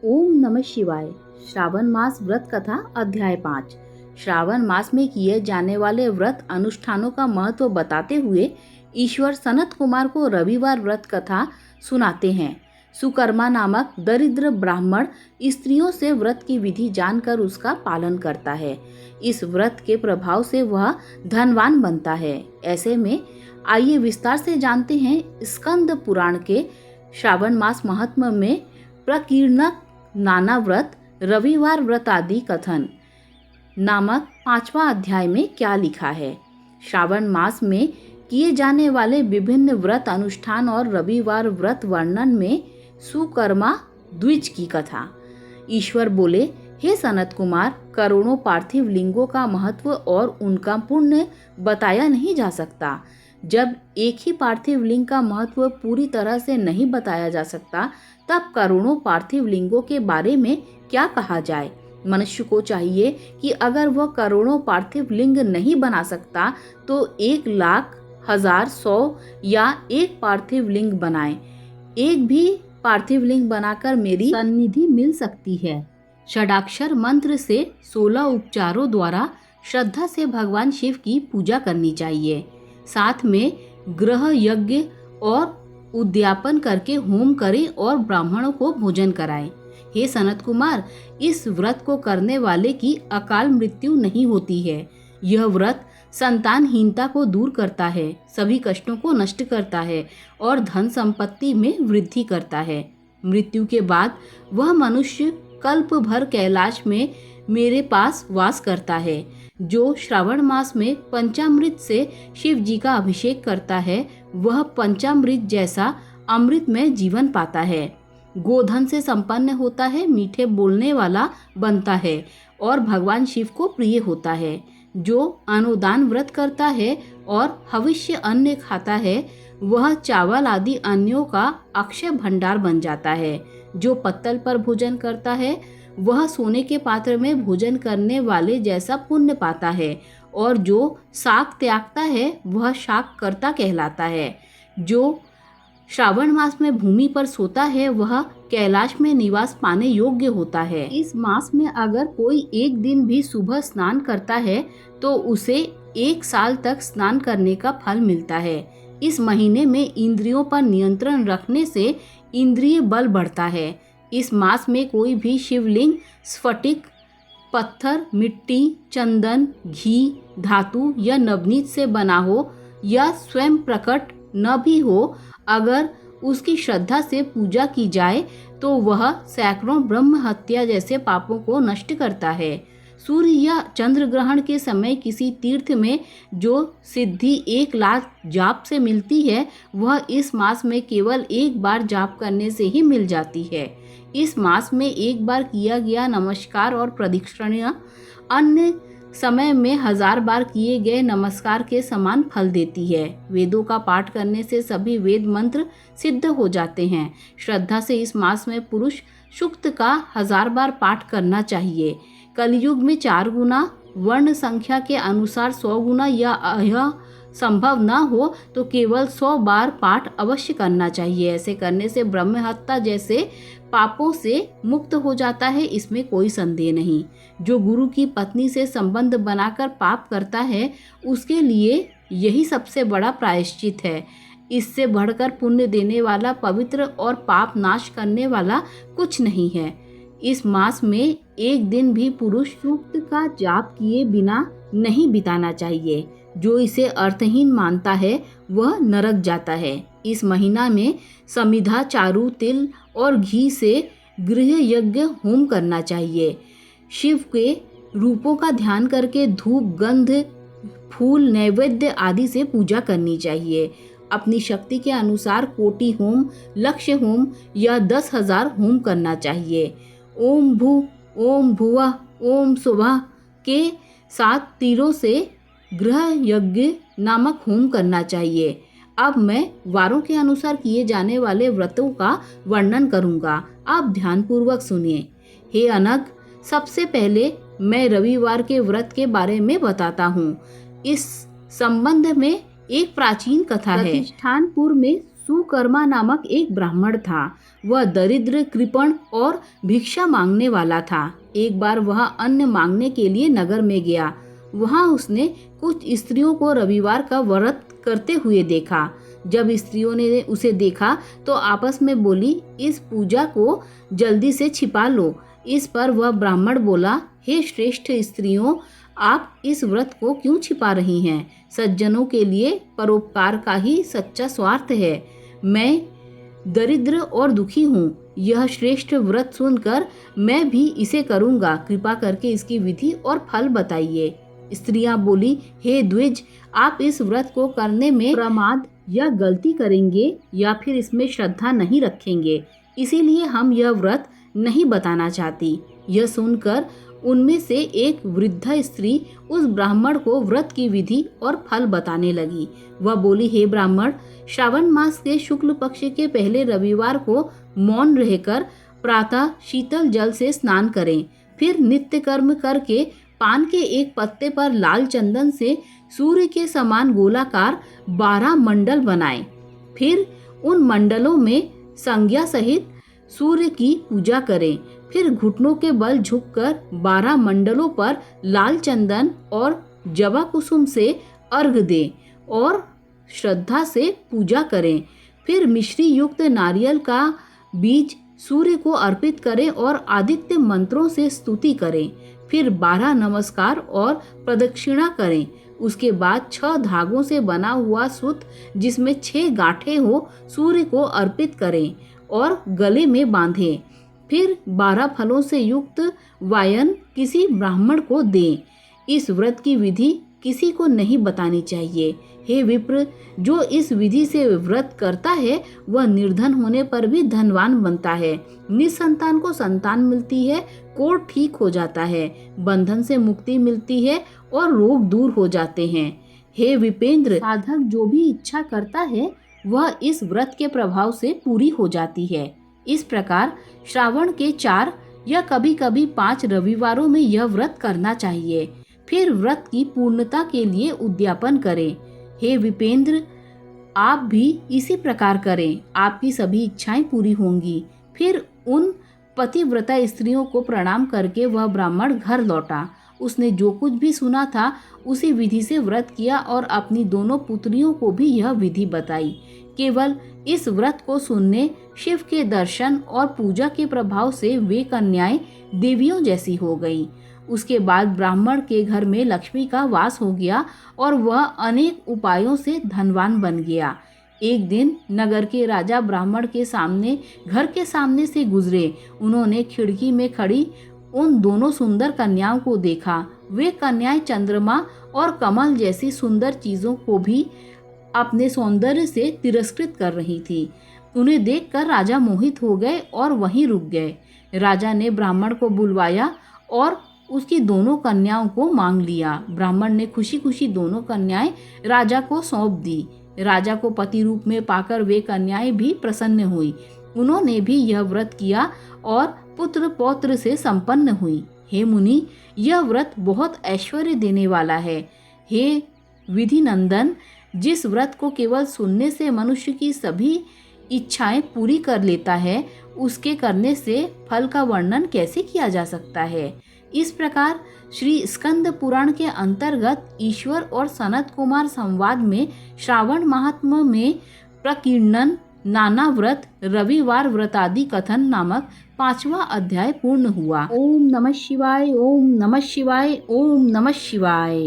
ओम नमः शिवाय। श्रावण मास व्रत कथा अध्याय 5। श्रावण मास में किए जाने वाले व्रत अनुष्ठानों का महत्व बताते हुए ईश्वर सनत कुमार को रविवार व्रत कथा सुनाते हैं। सुकर्मा नामक दरिद्र ब्राह्मण स्त्रियों से व्रत की विधि जानकर उसका पालन करता है। इस व्रत के प्रभाव से वह धनवान बनता है। ऐसे में आइए विस्तार से जानते हैं स्कंद पुराण के श्रावण मास महात्म्य में प्रकीर्णक नाना व्रत, रविवार व्रत आदि कथन नामक 5वां अध्याय में क्या लिखा है। श्रावण मास में किए जाने वाले विभिन्न व्रत अनुष्ठान और रविवार व्रत वर्णन में सुकर्मा द्विज की कथा। ईश्वर बोले, हे सनत कुमार, करोड़ों पार्थिव लिंगों का महत्व और उनका पुण्य बताया नहीं जा सकता। जब एक ही पार्थिव लिंग का महत्व पूरी तरह से नहीं बताया जा सकता, तब करोड़ों पार्थिव लिंगों के बारे में क्या कहा जाए। मनुष्य को चाहिए कि अगर वह करोड़ों पार्थिव लिंग नहीं बना सकता तो 1,00,000, 1,000, 100 या एक पार्थिव लिंग बनाए। एक भी पार्थिव लिंग बनाकर मेरी सन्निधि मिल सकती है। षडाक्षर मंत्र से 16 उपचारों द्वारा श्रद्धा से भगवान शिव की पूजा करनी चाहिए। साथ में ग्रह यज्ञ और उद्यापन करके होम करें और ब्राह्मणों को भोजन कराएं। हे सनत कुमार, इस व्रत को करने वाले की अकाल मृत्यु नहीं होती है। यह व्रत संतानहीनता को दूर करता है, सभी कष्टों को नष्ट करता है और धन संपत्ति में वृद्धि करता है। मृत्यु के बाद वह मनुष्य कल्प भर कैलाश में मेरे पास वास करता है। जो श्रावण मास में पंचामृत से शिव जी का अभिषेक करता है, वह पंचामृत जैसा अमृत में जीवन पाता है। गोधन से संपन्न होता है, मीठे बोलने वाला बनता है और भगवान शिव को प्रिय होता है। जो अनुदान व्रत करता है और हविष्य अन्न खाता है, वह चावल आदि अन्यों का अक्षय भंडार बन जाता है। जो पत्तल पर भोजन करता है, वह सोने के पात्र में भोजन करने वाले जैसा पुण्य पाता है और जो शाक त्यागता है, वह शाक कर्ता कहलाता है। जो श्रावण मास में भूमि पर सोता है, वह कैलाश में निवास पाने योग्य होता है। इस मास में अगर कोई एक दिन भी सुबह स्नान करता है तो उसे 1 साल तक स्नान करने का फल मिलता है। इस महीने में इंद्रियों पर नियंत्रण रखने से इंद्रिय बल बढ़ता है। इस मास में कोई भी शिवलिंग स्फटिक, पत्थर, मिट्टी, चंदन, घी, धातु या नवनीत से बना हो या स्वयं प्रकट न भी हो, अगर उसकी श्रद्धा से पूजा की जाए तो वह सैकड़ों ब्रह्म हत्या जैसे पापों को नष्ट करता है। सूर्य या चंद्र ग्रहण के समय किसी तीर्थ में जो सिद्धि 1,00,000 जाप से मिलती है, वह इस मास में केवल एक बार जाप करने से ही मिल जाती है। इस मास में एक बार किया गया नमस्कार और प्रदक्षिणा अन्य समय में 1000 बार किए गए नमस्कार के समान फल देती है। वेदों का पाठ करने से सभी वेद मंत्र सिद्ध हो जाते हैं। श्रद्धा से इस मास में पुरुष सूक्त का 1000 बार पाठ करना चाहिए। कलयुग में 4 गुना, वर्ण संख्या के अनुसार 100 गुना या यह संभव न हो तो केवल 100 बार पाठ अवश्य करना चाहिए। ऐसे करने से ब्रह्म हत्या जैसे पापों से मुक्त हो जाता है, इसमें कोई संदेह नहीं। जो गुरु की पत्नी से संबंध बनाकर पाप करता है, उसके लिए यही सबसे बड़ा प्रायश्चित है। इससे बढ़कर पुण्य देने वाला, पवित्र और पाप नाश करने वाला कुछ नहीं है। इस मास में एक दिन भी पुरुष सूक्त का जाप किए बिना नहीं बिताना चाहिए। जो इसे अर्थहीन मानता है, वह नरक जाता है। इस महीना में समिधा, चारू, तिल और घी से गृह यज्ञ होम करना चाहिए। शिव के रूपों का ध्यान करके धूप, गंध, फूल, नैवेद्य आदि से पूजा करनी चाहिए। अपनी शक्ति के अनुसार कोटि होम, लक्ष्य होम या 10,000 होम करना चाहिए। ओम भू, ओम भुवः, ओम सुवः के 7 तीरों से गृह यज्ञ नामक होम करना चाहिए। अब मैं वारों के अनुसार किए जाने वाले व्रतों का वर्णन करूंगा, आप ध्यानपूर्वक सुनिए। हे अनग, सबसे पहले मैं रविवार के व्रत के बारे में बताता हूँ। इस संबंध में एक प्राचीन कथा है। प्रतिष्ठानपुर में सुकर्मा नामक एक ब्राह्मण था। वह दरिद्र, कृपण और भिक्षा मांगने वाला था। एक बार वह अन्न मांगने के लिए नगर में गया। वहां उसने कुछ स्त्रियों को रविवार का व्रत करते हुए देखा। जब स्त्रियों ने उसे देखा तो आपस में बोली, इस पूजा को जल्दी से छिपा लो। इस पर वह ब्राह्मण बोला, हे श्रेष्ठ स्त्रियों, आप इस व्रत को क्यों छिपा रही हैं? सज्जनों के लिए परोपकार का ही सच्चा स्वार्थ है। मैं दरिद्र और दुखी हूँ। यह श्रेष्ठ व्रत सुनकर मैं भी इसे करूँगा। कृपा करके इसकी विधि और फल बताइए। स्त्रियां बोली, हे द्विज, आप इस व्रत को करने में प्रमाद या गलती करेंगे या फिर इसमें श्रद्धा नहीं रखेंगे, इसीलिए हम यह व्रत नहीं बताना चाहती। यह सुनकर उनमें से एक वृद्धा स्त्री उस ब्राह्मण को व्रत की विधि और फल बताने लगी। वह बोली, हे ब्राह्मण, श्रावण मास के शुक्ल पक्ष के पहले रविवार को मौन रहकर प्रातः शीतल जल से स्नान करें। फिर नित्य कर्म करके पान के एक पत्ते पर लाल चंदन से सूर्य के समान गोलाकार 12 मंडल बनाएं। फिर उन मंडलों में संज्ञा सहित सूर्य की पूजा करें। फिर घुटनों के बल झुककर 12 मंडलों पर लाल चंदन और जवा कुसुम से अर्घ दें और श्रद्धा से पूजा करें। फिर मिश्री युक्त नारियल का बीज सूर्य को अर्पित करें और आदित्य मंत्रों से स्तुति करें। फिर 12 नमस्कार और प्रदक्षिणा करें। उसके बाद 6 धागों से बना हुआ सूत जिसमें 6 गांठें हो सूर्य को अर्पित करें और गले में बांधें। फिर 12 फलों से युक्त वायन किसी ब्राह्मण को दें। इस व्रत की विधि किसी को नहीं बतानी चाहिए। हे विप्र, जो इस विधि से व्रत करता है वह निर्धन होने पर भी धनवान बनता है। निसंतान को संतान मिलती है, कोढ़ ठीक हो जाता है, बंधन से मुक्ति मिलती है और रोग दूर हो जाते हैं। हे विपेंद्र, साधक जो भी इच्छा करता है वह इस व्रत के प्रभाव से पूरी हो जाती है। इस प्रकार श्रावण के 4 या कभी कभी 5 रविवारों में यह व्रत करना चाहिए। फिर व्रत की पूर्णता के लिए उद्यापन करें। हे विपेंद्र, आप भी इसी प्रकार करें, आपकी सभी इच्छाएं पूरी होंगी। फिर उन पतिव्रता स्त्रियों को प्रणाम करके वह ब्राह्मण घर लौटा। उसने जो कुछ भी सुना था उसी विधि से व्रत किया और अपनी दोनों पुत्रियों को भी यह विधि बताई। केवल इस व्रत को सुनने, शिव के दर्शन और पूजा के प्रभाव से वे कन्याएं देवियों जैसी हो गईं। उसके बाद ब्राह्मण के घर में लक्ष्मी का वास हो गया और वह अनेक उपायों से धनवान बन गया। एक दिन नगर के राजा ब्राह्मण के सामने घर के सामने से गुजरे। उन्होंने खिड़की में खड़ी उन दोनों सुंदर कन्याओं को देखा। वे कन्याएं चंद्रमा और कमल जैसी सुंदर चीजों को भी अपने सौंदर्य से तिरस्कृत कर रही थी। उन्हें देखकर राजा मोहित हो गए और वहीं रुक गए। राजा ने ब्राह्मण को बुलवाया और उसकी दोनों कन्याओं को मांग लिया। ब्राह्मण ने खुशी खुशी दोनों कन्याएं राजा को सौंप दी। राजा को पति रूप में पाकर वे कन्याएं भी प्रसन्न हुई। उन्होंने भी यह व्रत किया और पुत्र पौत्र से संपन्न हुई। हे मुनि, यह व्रत बहुत ऐश्वर्य देने वाला है। हे विधि नंदन, जिस व्रत को केवल सुनने से मनुष्य की सभी इच्छाएं पूरी कर लेता है, उसके करने से फल का वर्णन कैसे किया जा सकता है। इस प्रकार श्री स्कंद पुराण के अंतर्गत ईश्वर और सनत कुमार संवाद में श्रावण महात्म्य में प्रकीर्णन, नाना व्रत, रविवार व्रतादि कथन नामक 5वां अध्याय पूर्ण हुआ। ओम नमः शिवाय, ओम नमः शिवाय, ओम नमः शिवाय।